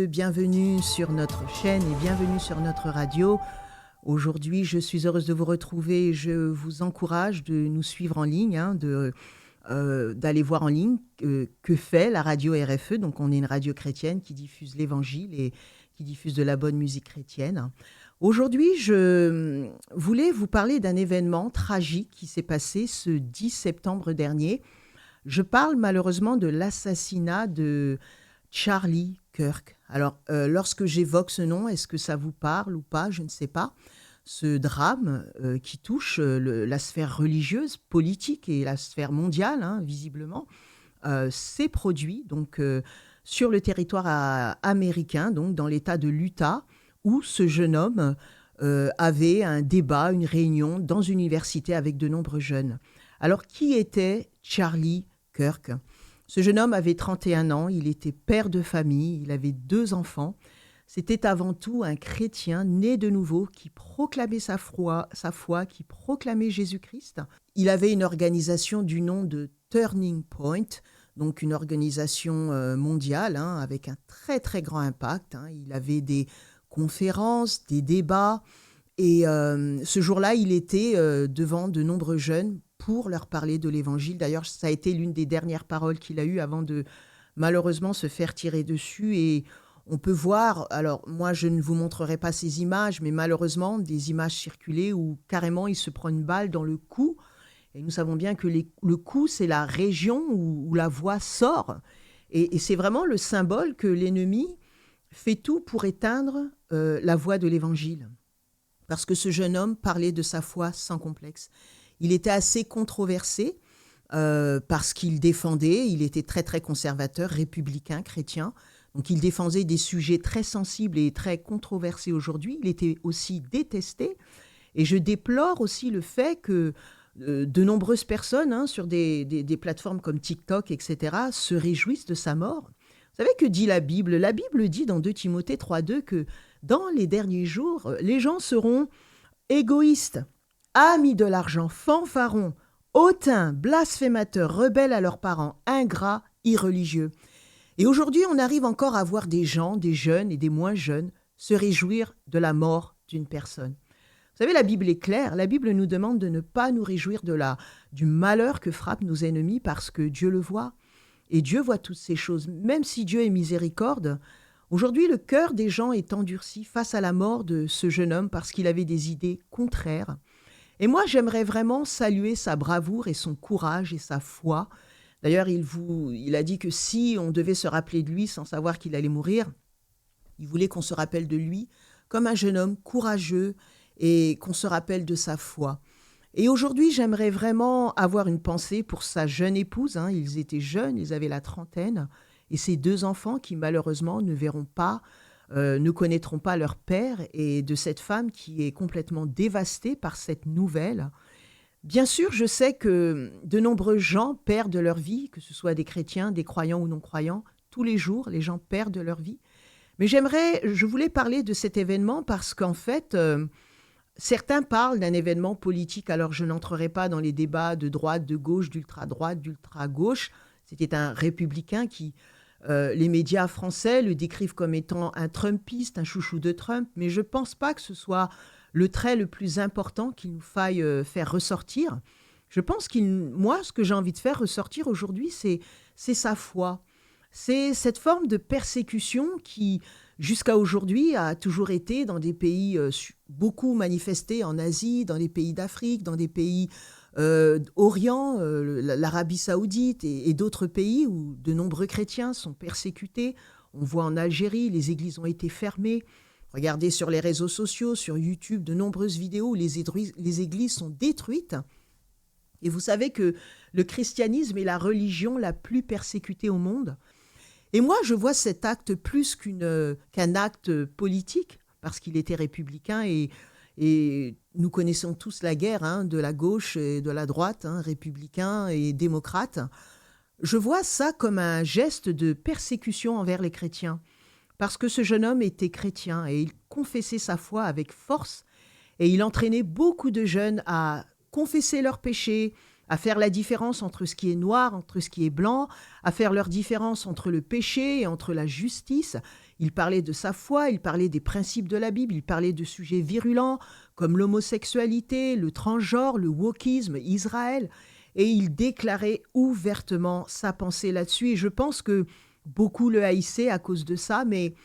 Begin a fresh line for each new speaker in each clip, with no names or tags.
Bienvenue sur notre chaîne et bienvenue sur notre radio. Aujourd'hui, je suis heureuse de vous retrouver et je vous encourage de nous suivre en ligne, d'aller voir en ligne que fait la radio RFE. Donc, on est une radio chrétienne qui diffuse l'Évangile et qui diffuse de la bonne musique chrétienne. Aujourd'hui, je voulais vous parler d'un événement tragique qui s'est passé ce 10 septembre dernier. Je parle malheureusement de l'assassinat de Charlie Kirk. Alors, lorsque j'évoque ce nom, est-ce que ça vous parle ou pas? Je ne sais pas. Ce drame qui touche la sphère religieuse, politique et la sphère mondiale, visiblement, s'est produit donc, sur le territoire américain, donc dans l'État de l'Utah, où ce jeune homme avait un débat, une réunion dans une université avec de nombreux jeunes. Alors, qui était Charlie Kirk? Ce jeune homme avait 31 ans, il était père de famille, il avait 2 enfants. C'était avant tout un chrétien né de nouveau qui proclamait sa foi, qui proclamait Jésus-Christ. Il avait une organisation du nom de Turning Point, donc une organisation mondiale avec un très très grand impact. Il avait des conférences, des débats et ce jour-là, il était devant de nombreux jeunes pour leur parler de l'Évangile. D'ailleurs, ça a été l'une des dernières paroles qu'il a eues avant de malheureusement se faire tirer dessus. Et on peut voir, alors moi je ne vous montrerai pas ces images, mais malheureusement des images circulaient où carrément il se prend une balle dans le cou. Et nous savons bien que le cou, c'est la région où la voix sort. Et c'est vraiment le symbole que l'ennemi fait tout pour éteindre la voix de l'Évangile. Parce que ce jeune homme parlait de sa foi sans complexe. Il était assez controversé parce qu'il défendait, il était très très conservateur, républicain, chrétien. Donc il défendait des sujets très sensibles et très controversés aujourd'hui. Il était aussi détesté. Et je déplore aussi le fait que de nombreuses personnes sur des plateformes comme TikTok, etc., se réjouissent de sa mort. Vous savez que dit la Bible? La Bible dit dans 2 Timothée 3,2 que dans les derniers jours, les gens seront égoïstes, amis de l'argent, fanfarons, hautains, blasphémateurs, rebelles à leurs parents, ingrats, irreligieux. Et aujourd'hui, on arrive encore à voir des gens, des jeunes et des moins jeunes, se réjouir de la mort d'une personne. Vous savez, la Bible est claire. La Bible nous demande de ne pas nous réjouir du malheur que frappent nos ennemis parce que Dieu le voit. Et Dieu voit toutes ces choses. Même si Dieu est miséricorde, aujourd'hui, le cœur des gens est endurci face à la mort de ce jeune homme parce qu'il avait des idées contraires. Et moi, j'aimerais vraiment saluer sa bravoure et son courage et sa foi. D'ailleurs, il a dit que si on devait se rappeler de lui sans savoir qu'il allait mourir, il voulait qu'on se rappelle de lui comme un jeune homme courageux et qu'on se rappelle de sa foi. Et aujourd'hui, j'aimerais vraiment avoir une pensée pour sa jeune épouse. Ils étaient jeunes, ils avaient la trentaine, et ses 2 enfants qui malheureusement ne connaîtront pas leur père, et de cette femme qui est complètement dévastée par cette nouvelle. Bien sûr, je sais que de nombreux gens perdent leur vie, que ce soit des chrétiens, des croyants ou non-croyants. Tous les jours, les gens perdent leur vie. Mais je voulais parler de cet événement parce qu'en fait, certains parlent d'un événement politique. Alors, je n'entrerai pas dans les débats de droite, de gauche, d'ultra-droite, d'ultra-gauche. C'était un républicain qui... les médias français le décrivent comme étant un Trumpiste, un chouchou de Trump, mais je ne pense pas que ce soit le trait le plus important qu'il nous faille faire ressortir. Je pense moi, ce que j'ai envie de faire ressortir aujourd'hui, c'est sa foi. C'est cette forme de persécution qui, jusqu'à aujourd'hui, a toujours été dans des pays beaucoup manifestés en Asie, dans les pays d'Afrique, dans des pays Orient, l'Arabie Saoudite et d'autres pays où de nombreux chrétiens sont persécutés. On voit en Algérie, les églises ont été fermées. Regardez sur les réseaux sociaux, sur YouTube, de nombreuses vidéos où les églises sont détruites. Et vous savez que le christianisme est la religion la plus persécutée au monde. Et moi, je vois cet acte plus qu'un acte politique, parce qu'il était républicain et nous connaissons tous la guerre de la gauche et de la droite, républicains et démocrates. Je vois ça comme un geste de persécution envers les chrétiens. Parce que ce jeune homme était chrétien et il confessait sa foi avec force et il entraînait beaucoup de jeunes à confesser leurs péchés, à faire la différence entre ce qui est noir, entre ce qui est blanc, à faire leur différence entre le péché et entre la justice. il parlait de sa foi, il parlait des principes de la Bible, il parlait de sujets virulents comme l'homosexualité, le transgenre, le wokisme, Israël. Et il déclarait ouvertement sa pensée là-dessus. Et je pense que beaucoup le haïssaient à cause de ça. Mais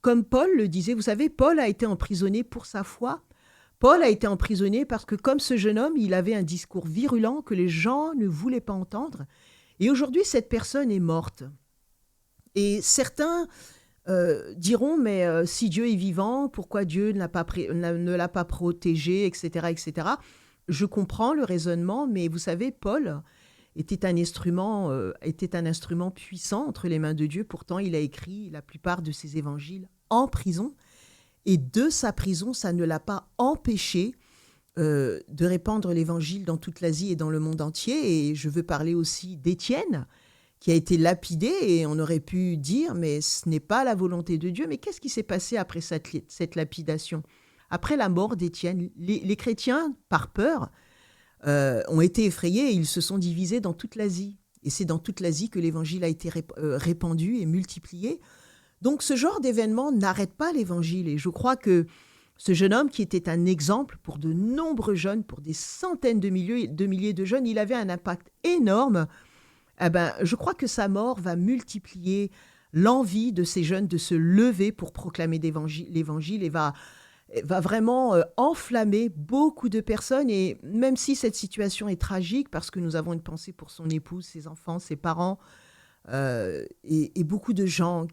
comme Paul le disait, vous savez, Paul a été emprisonné pour sa foi. Paul a été emprisonné parce que, comme ce jeune homme, il avait un discours virulent que les gens ne voulaient pas entendre. Et aujourd'hui, cette personne est morte. Et certains diront, mais si Dieu est vivant, pourquoi Dieu ne l'a pas protégé, etc., etc. Je comprends le raisonnement, mais vous savez, Paul était un instrument puissant entre les mains de Dieu. Pourtant, il a écrit la plupart de ses évangiles en prison. Et de sa prison, ça ne l'a pas empêché de répandre l'évangile dans toute l'Asie et dans le monde entier. Et je veux parler aussi d'Étienne, qui a été lapidé, et on aurait pu dire, mais ce n'est pas la volonté de Dieu. Mais qu'est-ce qui s'est passé après cette lapidation ? Après la mort d'Étienne, les chrétiens, par peur, ont été effrayés et ils se sont divisés dans toute l'Asie. Et c'est dans toute l'Asie que l'évangile a été répandu et multiplié. Donc ce genre d'événement n'arrête pas l'évangile. Et je crois que ce jeune homme, qui était un exemple pour de nombreux jeunes, pour des centaines de milliers de jeunes, il avait un impact énorme. Je crois que sa mort va multiplier l'envie de ces jeunes de se lever pour proclamer l'évangile et va vraiment enflammer beaucoup de personnes. Et même si cette situation est tragique, parce que nous avons une pensée pour son épouse, ses enfants, ses parents, et beaucoup de gens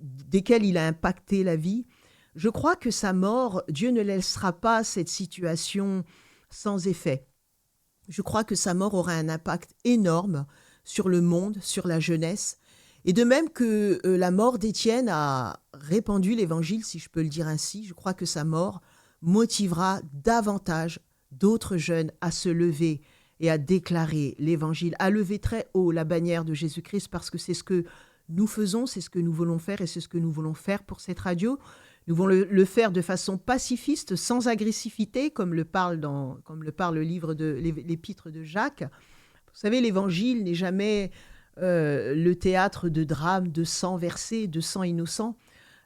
desquels il a impacté la vie, je crois que sa mort, Dieu ne laissera pas cette situation sans effet. Je crois que sa mort aura un impact énorme sur le monde, sur la jeunesse. Et de même que la mort d'Étienne a répandu l'évangile, si je peux le dire ainsi, je crois que sa mort motivera davantage d'autres jeunes à se lever et à déclarer l'évangile, à lever très haut la bannière de Jésus-Christ, parce que c'est ce que nous faisons, c'est ce que nous voulons faire et c'est ce que nous voulons faire pour cette radio. Nous voulons le faire de façon pacifiste, sans agressivité, comme le parle le livre de l'épître de Jacques. Vous savez, l'évangile n'est jamais le théâtre de drames, de sang versé, de sang innocent.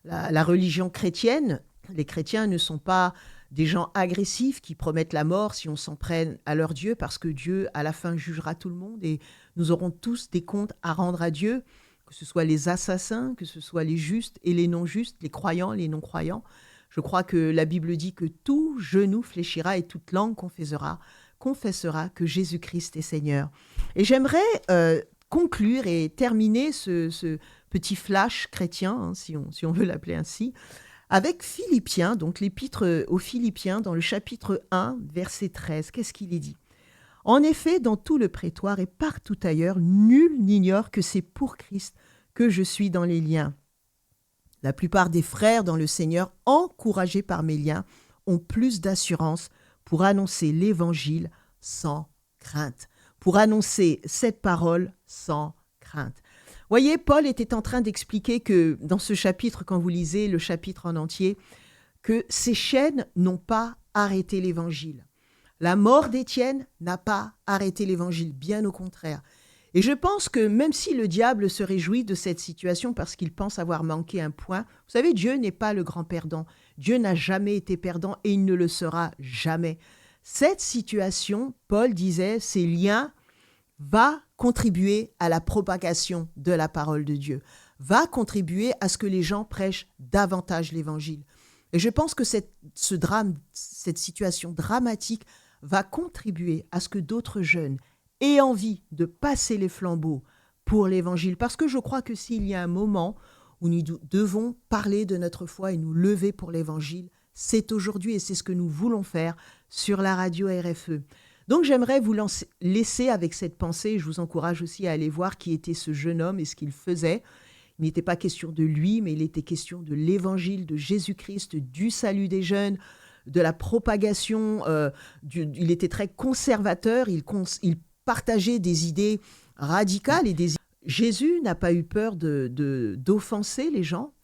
La religion chrétienne, les chrétiens ne sont pas des gens agressifs qui promettent la mort si on s'en prenne à leur Dieu, parce que Dieu, à la fin, jugera tout le monde et nous aurons tous des comptes à rendre à Dieu, que ce soit les assassins, que ce soit les justes et les non-justes, les croyants, les non-croyants. Je crois que la Bible dit que tout genou fléchira et toute langue confessera que Jésus-Christ est Seigneur. Et j'aimerais conclure et terminer ce petit flash chrétien, si on veut l'appeler ainsi, avec Philippiens, donc l'épître aux Philippiens, dans le chapitre 1, verset 13. Qu'est-ce qu'il est dit ? « En effet, dans tout le prétoire et partout ailleurs, nul n'ignore que c'est pour Christ que je suis dans les liens. La plupart des frères dans le Seigneur, encouragés par mes liens, ont plus d'assurance pour annoncer l'évangile sans crainte. » Pour annoncer cette parole sans crainte. Voyez, Paul était en train d'expliquer que dans ce chapitre, quand vous lisez le chapitre en entier, que ces chaînes n'ont pas arrêté l'évangile. La mort d'Étienne n'a pas arrêté l'évangile, bien au contraire. Et je pense que même si le diable se réjouit de cette situation parce qu'il pense avoir manqué un point, vous savez, Dieu n'est pas le grand perdant. Dieu n'a jamais été perdant et il ne le sera jamais. Cette situation, Paul disait, ces liens va contribuer à la propagation de la parole de Dieu, va contribuer à ce que les gens prêchent davantage l'évangile. Et je pense que cette situation dramatique va contribuer à ce que d'autres jeunes aient envie de passer les flambeaux pour l'évangile. Parce que je crois que s'il y a un moment où nous devons parler de notre foi et nous lever pour l'évangile, c'est aujourd'hui et c'est ce que nous voulons faire sur la radio RFE. Donc j'aimerais vous laisser avec cette pensée. Je vous encourage aussi à aller voir qui était ce jeune homme et ce qu'il faisait. Il n'était pas question de lui, mais il était question de l'évangile de Jésus-Christ, du salut des jeunes, de la propagation. Il était très conservateur, il partageait des idées radicales. Jésus n'a pas eu peur d'offenser les gens.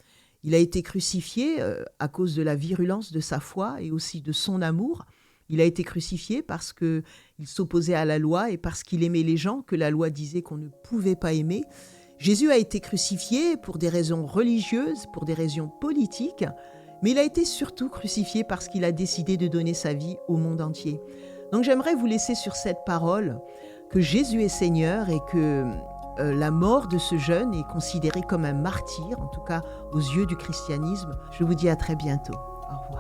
Il a été crucifié à cause de la virulence de sa foi et aussi de son amour. Il a été crucifié parce qu'il s'opposait à la loi et parce qu'il aimait les gens que la loi disait qu'on ne pouvait pas aimer. Jésus a été crucifié pour des raisons religieuses, pour des raisons politiques, mais il a été surtout crucifié parce qu'il a décidé de donner sa vie au monde entier. Donc j'aimerais vous laisser sur cette parole que Jésus est Seigneur et que la mort de ce jeune est considérée comme un martyr, en tout cas aux yeux du christianisme. Je vous dis à très bientôt. Au revoir.